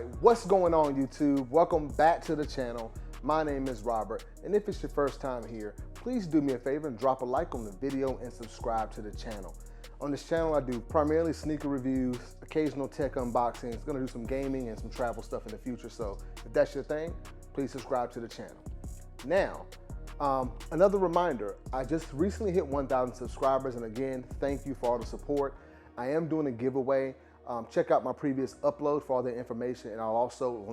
right, what's going on YouTube? Welcome back to the channel. My name is Robert, and if it's your first time here, please do me a favor and drop a like on the video and subscribe to the channel. On this channel, I do primarily sneaker reviews, occasional tech unboxings, gonna do some gaming and some travel stuff in the future, so if that's your thing, please subscribe to the channel. Now, another reminder, I just recently hit 1,000 subscribers, and again, thank you for all the support. I am doing a giveaway. Check out my previous upload for all the information, and I'll also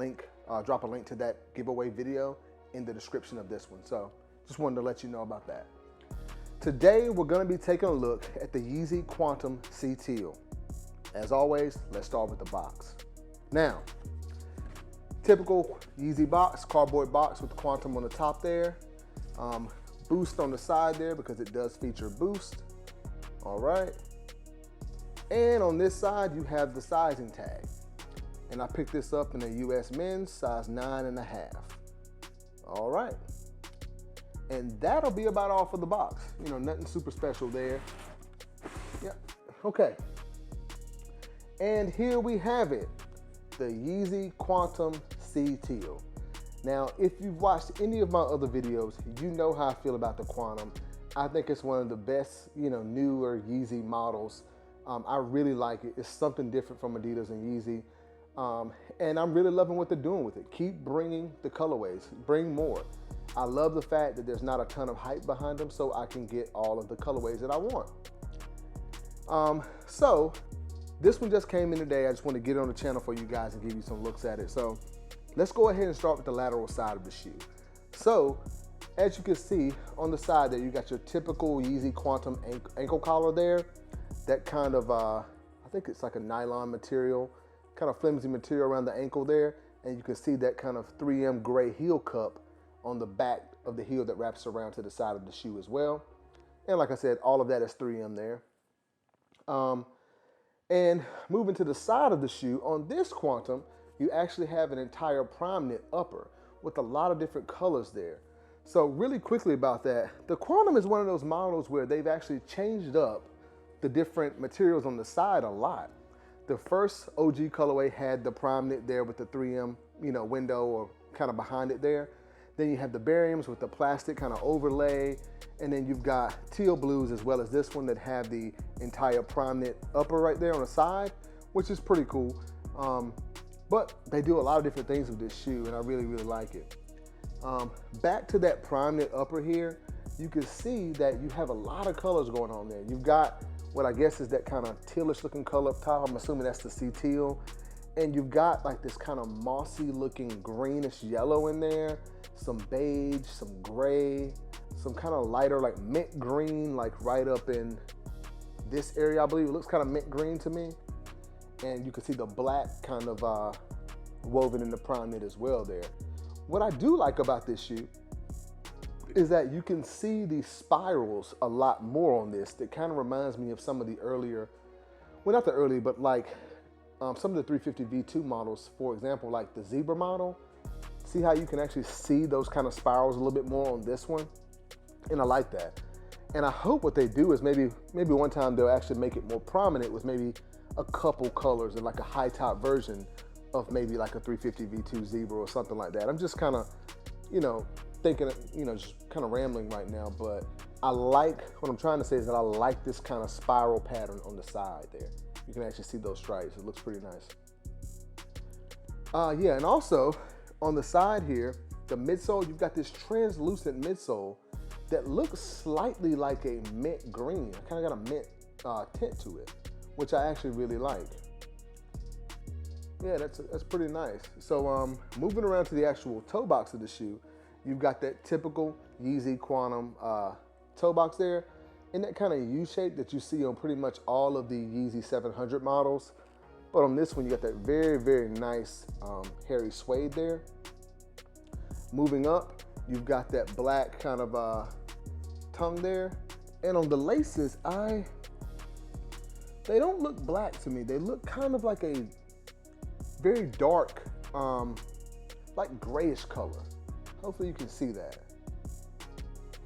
drop a link to that giveaway video in the description of this one. So just wanted to let you know about that. Today, we're gonna be taking a look at the Yeezy Qntm Teal. As always, let's start with the box. Now, typical Yeezy box, cardboard box with Qntm on the top there. Boost on the side there because it does feature boost. All right. And on this side, you have the sizing tag. And I picked this up in a US men's size 9.5. All right. And that'll be about all for the box. You know, nothing super special there. Yeah, okay. And here we have it, the Yeezy Qntm Teal. Now, if you've watched any of my other videos, you know how I feel about the Qntm. I think it's one of the best, newer Yeezy models. I really like it. It's something different from Adidas and Yeezy. And I'm really loving what they're doing with it. Keep bringing the colorways, bring more. I love the fact that there's not a ton of hype behind them, so I can get all of the colorways that I want. So this one just came in today. I just want to get it on the channel for you guys and give you some looks at it. So let's go ahead and start with the lateral side of the shoe. So as you can see on the side there, you got your typical Yeezy Qntm ankle collar there. That kind of, I think it's like a nylon material, kind of flimsy material around the ankle there. And you can see that kind of 3M gray heel cup on the back of the heel that wraps around to the side of the shoe as well. And like I said, all of that is 3M there. And moving to the side of the shoe, on this Qntm, you actually have an entire prime knit upper with a lot of different colors there. So really quickly about that, the Qntm is one of those models where they've actually changed up the different materials on the side a lot. The first OG colorway had the prime knit there with the 3M, window or kind of behind it there. Then you have the bariums with the plastic kind of overlay. And then you've got teal blues as well as this one that have the entire prime knit upper right there on the side, which is pretty cool. But they do a lot of different things with this shoe, and I really, really like it. Back to that prime knit upper here, you can see that you have a lot of colors going on there. You've got what I guess is that kind of tealish looking color up top. I'm assuming that's the Teal. And you've got like this kind of mossy looking greenish yellow in there, some beige, some gray, some kind of lighter like mint green, like right up in this area, I believe. It looks kind of mint green to me. And you can see the black kind of woven in the prime knit as well there. What I do like about this shoe is that you can see these spirals a lot more on this. That kind of reminds me of some of the earlier, well, not the early, but like some of the 350 V2 models, for example, like the Zebra model. See how you can actually see those kind of spirals a little bit more on this one? And I like that. And I hope what they do is maybe one time they'll actually make it more prominent with maybe a couple colors and like a high top version of maybe like a 350 V2 Zebra or something like that. I'm just kind of, thinking, just kind of rambling right now, but I like, what I'm trying to say is that I like this kind of spiral pattern on the side there. You can actually see those stripes. It looks pretty nice. Yeah, and also on the side here, the midsole, you've got this translucent midsole that looks slightly like a mint green. I kind of got a mint tint to it, which I actually really like. Yeah, that's pretty nice. So moving around to the actual toe box of the shoe, you've got that typical Yeezy Qntm toe box there in that kind of U shape that you see on pretty much all of the Yeezy 700 models. But on this one, you got that very, very nice hairy suede there. Moving up, you've got that black kind of tongue there. And on the laces, they don't look black to me. They look kind of like a very dark, like grayish color. Hopefully you can see that.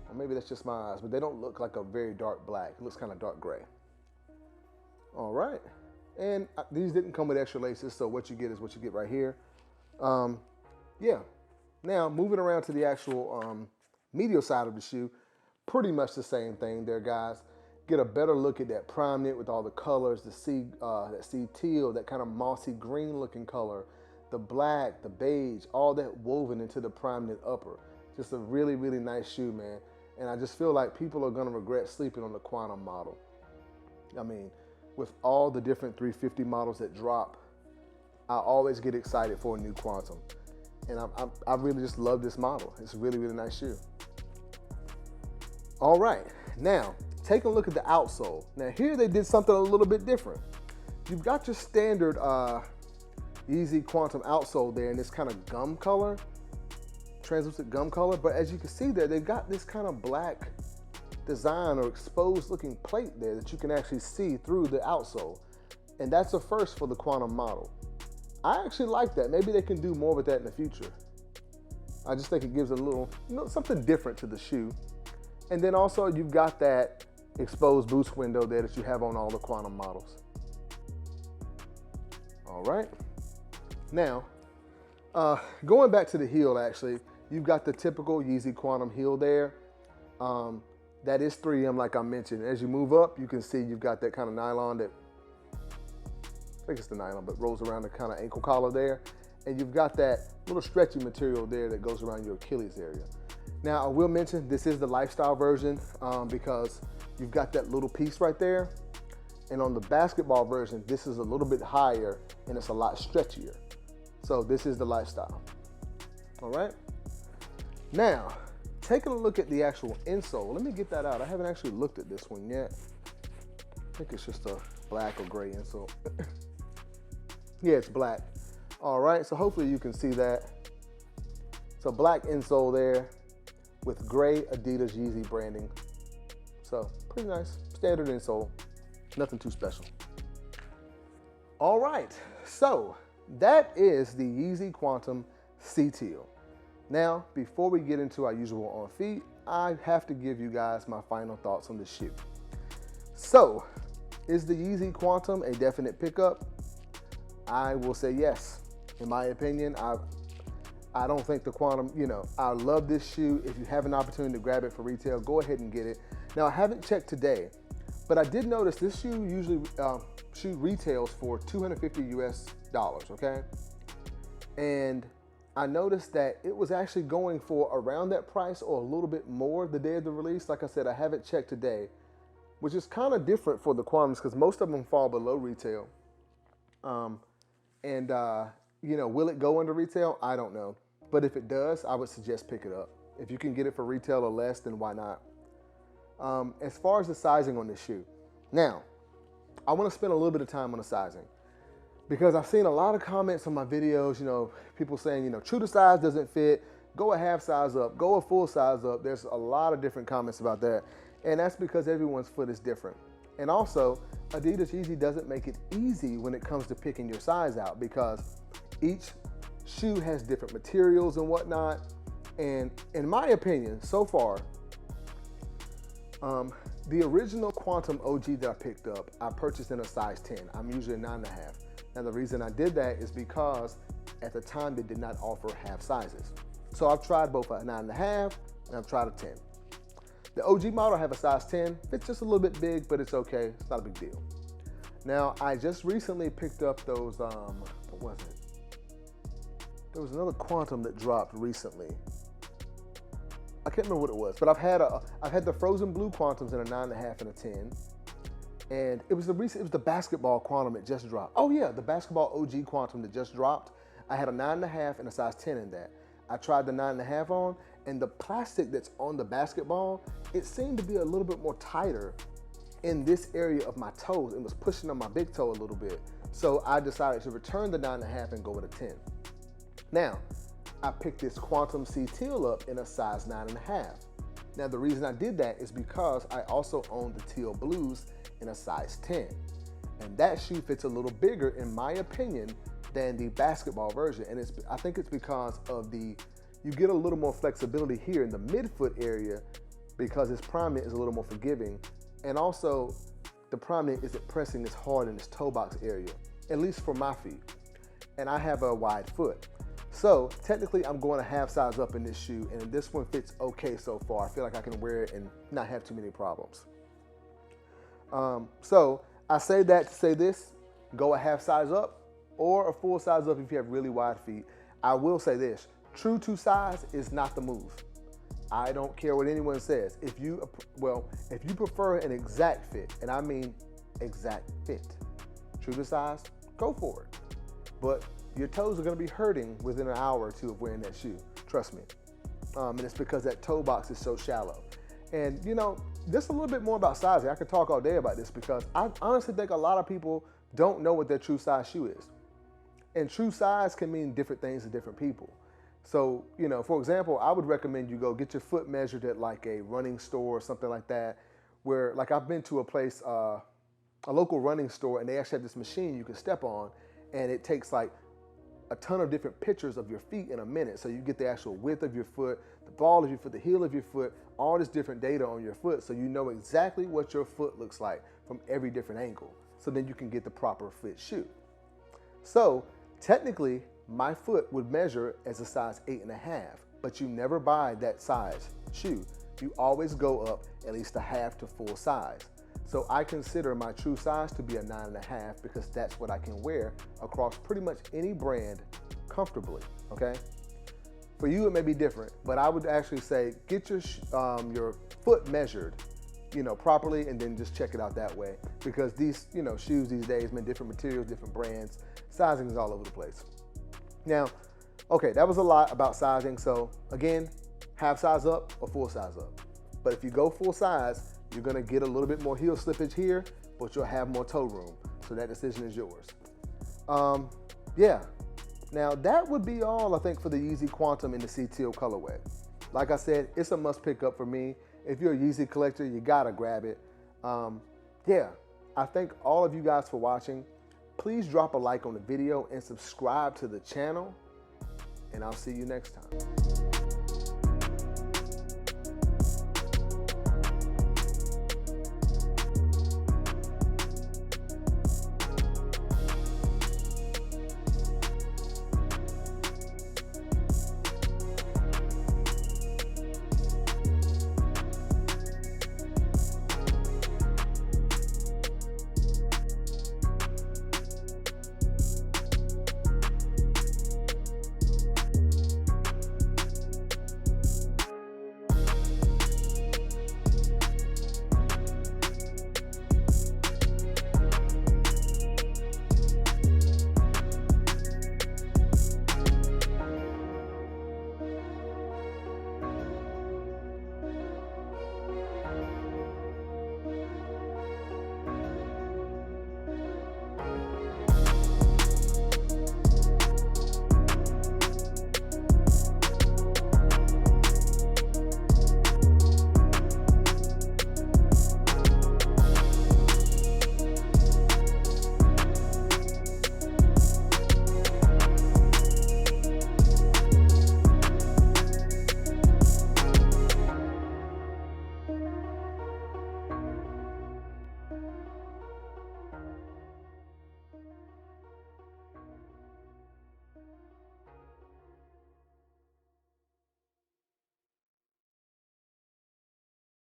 Or maybe that's just my eyes, but they don't look like a very dark black. It looks kind of dark gray. All right. And these didn't come with extra laces, so what you get is what you get right here. Yeah. Now, moving around to the actual medial side of the shoe, pretty much the same thing there, guys. Get a better look at that prime knit with all the colors, that sea teal, that kind of mossy green looking color, the black, the beige, all that woven into the prime knit upper. Just a really, really nice shoe, man. And I just feel like people are gonna regret sleeping on the Qntm model. I mean, with all the different 350 models that drop, I always get excited for a new Qntm. And I really just love this model. It's a really, really nice shoe. All right, now, take a look at the outsole. Now here they did something a little bit different. You've got your standard Yeezy Qntm outsole there in this kind of gum color, translucent gum color, but as you can see there, they've got this kind of black design or exposed looking plate there that you can actually see through the outsole. And that's a first for the Qntm model. I actually like that. Maybe they can do more with that in the future. I just think it gives a little, something different to the shoe. And then also you've got that exposed boost window there that you have on all the Qntm models. All right. Now, going back to the heel actually, you've got the typical Yeezy Qntm heel there. That is 3M like I mentioned. As you move up, you can see you've got that kind of nylon that, I think it's the nylon, but rolls around the kind of ankle collar there. And you've got that little stretchy material there that goes around your Achilles area. Now, I will mention this is the lifestyle version because you've got that little piece right there. And on the basketball version, this is a little bit higher and it's a lot stretchier. So this is the lifestyle. All right. Now, taking a look at the actual insole. Let me get that out. I haven't actually looked at this one yet. I think it's just a black or gray insole. Yeah, it's black. All right, so hopefully you can see that. So black insole there with gray Adidas Yeezy branding. So pretty nice, standard insole, nothing too special. All right, so that is the Yeezy Qntm Teal. Now, before we get into our usual on feet, I have to give you guys my final thoughts on this shoe. So, is the Yeezy Qntm a definite pickup? I will say yes. In my opinion, I don't think the Qntm, I love this shoe. If you have an opportunity to grab it for retail, go ahead and get it. Now, I haven't checked today, but I did notice this shoe usually retails for $250 US, okay? And I noticed that it was actually going for around that price or a little bit more the day of the release. Like I said, I haven't checked today, which is kind of different for the Qntms because most of them fall below retail. Will it go into retail? I don't know. But if it does, I would suggest pick it up. If you can get it for retail or less, then why not? As far as the sizing on this shoe. Now, I want to spend a little bit of time on the sizing because I've seen a lot of comments on my videos, people saying, true to size doesn't fit, go a half size up, go a full size up. There's a lot of different comments about that. And that's because everyone's foot is different. And also, Adidas Yeezy doesn't make it easy when it comes to picking your size out because each shoe has different materials and whatnot. And in my opinion, so far, the original Qntm OG that I picked up, I purchased in a size 10. I'm usually a 9.5. Now the reason I did that is because at the time they did not offer half sizes. So I've tried both a 9.5 and I've tried a 10. The OG model I have a size 10. It's just a little bit big, but it's okay. It's not a big deal. Now I just recently picked up those, what was it? There was another Qntm that dropped recently. I can't remember what it was, but I've had the frozen blue Qntms in a 9.5 and a 10. And it was the basketball Qntm that just dropped. Oh yeah, the basketball OG Qntm that just dropped. I had a 9.5 and a size 10 in that. I tried the 9.5 on, and the plastic that's on the basketball, it seemed to be a little bit more tighter in this area of my toes. It was pushing on my big toe a little bit. So I decided to return the 9.5 and go with a 10. Now, I picked this Qntm Teal up in a size 9.5. Now the reason I did that is because I also own the Teal Blues in a size 10. And that shoe fits a little bigger, in my opinion, than the basketball version. And I think it's because of you get a little more flexibility here in the midfoot area because this prime knit is a little more forgiving. And also the prime knit isn't pressing as hard in this toe box area, at least for my feet. And I have a wide foot. So technically I'm going a half size up in this shoe, and this one fits okay so far. I feel like I can wear it and not have too many problems. So I say that to say this, go a half size up or a full size up if you have really wide feet. I will say this, true to size is not the move. I don't care what anyone says. If you prefer an exact fit, and I mean exact fit, true to size, go for it. But your toes are gonna be hurting within an hour or two of wearing that shoe, trust me. And it's because that toe box is so shallow. And you know, just a little bit more about sizing. I could talk all day about this because I honestly think a lot of people don't know what their true size shoe is. And true size can mean different things to different people. So, you know, for example, I would recommend you go get your foot measured at like a running store or something like that, where like I've been to a place, a local running store, and they actually have this machine you can step on, and it takes like a ton of different pictures of your feet in a minute. So you get the actual width of your foot, the ball of your foot, the heel of your foot, all this different data on your foot, so you know exactly what your foot looks like from every different angle. So then you can get the proper fit shoe. So technically, my foot would measure as a size 8.5, but you never buy that size shoe. You always go up at least a half to full size. So I consider my true size to be a 9.5 because that's what I can wear across pretty much any brand comfortably, okay? For you, it may be different, but I would actually say get your foot measured, you know, properly, and then just check it out that way, because these, you know, shoes these days, man, different materials, different brands, sizing is all over the place. Now, okay, that was a lot about sizing. So again, half size up or full size up. But if you go full size, you're gonna get a little bit more heel slippage here, but you'll have more toe room. So that decision is yours. Yeah, now that would be all I think for the Yeezy Qntm in the Teal colorway. Like I said, it's a must pick up for me. If you're a Yeezy collector, you gotta grab it. Yeah, I thank all of you guys for watching. Please drop a like on the video and subscribe to the channel, and I'll see you next time.